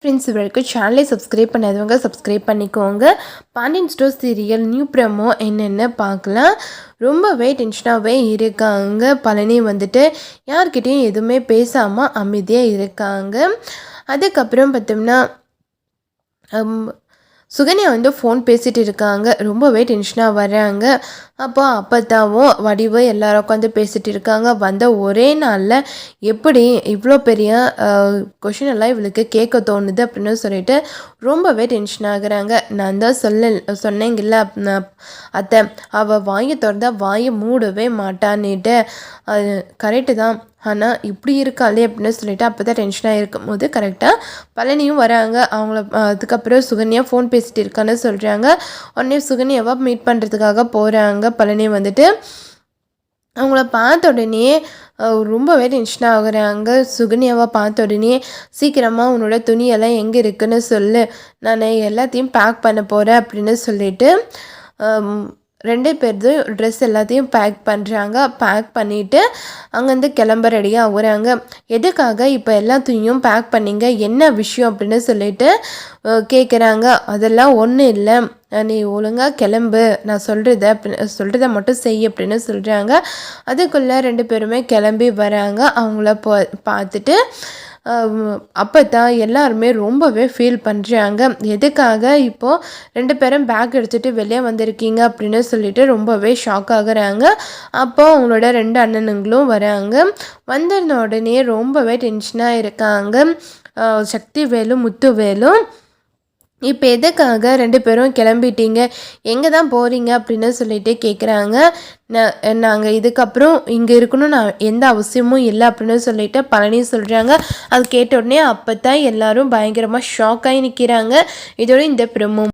Friends வரைக்கும் சேனலை subscribe பண்ணாதவங்க சப்ஸ்கிரைப் பண்ணிக்கோங்க. Pandian store serial new promo என்னென்னு பார்க்கலாம். ரொம்பவே டென்ஷனாகவே இருக்காங்க. பழனி வந்துட்டு யார்கிட்டையும் எதுவுமே பேசாமல் அமைதியாக இருக்காங்க. அதுக்கப்புறம் பார்த்தோம்னா சுகன்யா வந்து ஃபோன் பேசிகிட்டு இருக்காங்க. ரொம்பவே டென்ஷனாக வர்றாங்க. அப்போத்தாவும் வடிவு எல்லோரும் உட்காந்து பேசிகிட்டு இருக்காங்க. வந்த ஒரே நாளில் எப்படி இவ்வளோ பெரிய கொஷின் எல்லாம் இவளுக்கு கேட்க தோணுது அப்படின்னு சொல்லிட்டு ரொம்பவே டென்ஷன் ஆகுறாங்க. நான் தான் சொன்னேங்கில்ல அத்தை, அவள் வாயை திறந்தா வாயை மூடவே மாட்டான்னுட்டு. அது கரெக்டு தான், ஆனால் இப்படி இருக்காளே அப்படின்னு சொல்லிட்டு அப்போ தான் டென்ஷனாக இருக்கும் போது கரெக்டாக பழனியும் வராங்க. அவங்கள அதுக்கப்புறம் சுகன்யா ஃபோன் பேசிகிட்டு இருக்கான்னு சொல்கிறாங்க. உடனே சுகன்யாவை மீட் பண்ணுறதுக்காக போகிறாங்க. பழனி வந்துட்டு அவங்கள பார்த்த உடனே ரொம்பவே டென்ஷன் ஆகுறாங்க. சுகன்யாவை பார்த்த உடனே சீக்கிரமாக உன்னோட துணியெல்லாம் எங்கே இருக்குன்னு சொல்லு, நான் எல்லாத்தையும் பேக் பண்ண போகிறேன் அப்படின்னு சொல்லிட்டு 2 பேர்து ட்ரெஸ் எல்லாத்தையும் பேக் பண்ணுறாங்க. பேக் பண்ணிவிட்டு அங்கேருந்து கிளம்ப ரெடியாக ஆகுறாங்க. எதுக்காக இப்போ எல்லாத்தையும் பேக் பண்ணிங்க, என்ன விஷயம் அப்படின்னு சொல்லிட்டு கேட்குறாங்க. அதெல்லாம் ஒன்றும் இல்லை, நீ ஒழுங்காக கிளம்பு, நான் சொல்கிறத மட்டும் செய் அப்படின்னு சொல்கிறாங்க. அதுக்குள்ளே 2 பேருமே கிளம்பி வராங்க. அவங்கள பார்த்துட்டு அப்போ தான் எல்லாருமே ரொம்பவே ஃபீல் பண்ணுறாங்க. எதுக்காக இப்போது 2 பேரும் பேக் எடுத்துகிட்டு வெளியே வந்திருக்கீங்க அப்படின்னு சொல்லிட்டு ரொம்பவே ஷாக் ஆகுறாங்க. அப்போ அவங்களோட 2 அண்ணனுங்களும் வராங்க. வந்த உடனே ரொம்பவே டென்ஷனாக இருக்காங்க. சக்திவேலும் முத்துவேலும் இப்போ எதுக்காக 2 பேரும் கிளம்பிட்டீங்க, எங்கே தான் போகிறீங்க அப்படின்னு சொல்லிட்டு கேட்குறாங்க. நாங்கள் இதுக்கப்புறம் இங்கே இருக்கணும், நான் எந்த அவசியமும் இல்லை அப்படின்னு சொல்லிட்டு பழனி சொல்கிறாங்க. அது கேட்ட உடனே அப்போ தான் எல்லோரும் பயங்கரமாக ஷாக்காகி நிற்கிறாங்க. இதோட இந்த ப்ரோமோ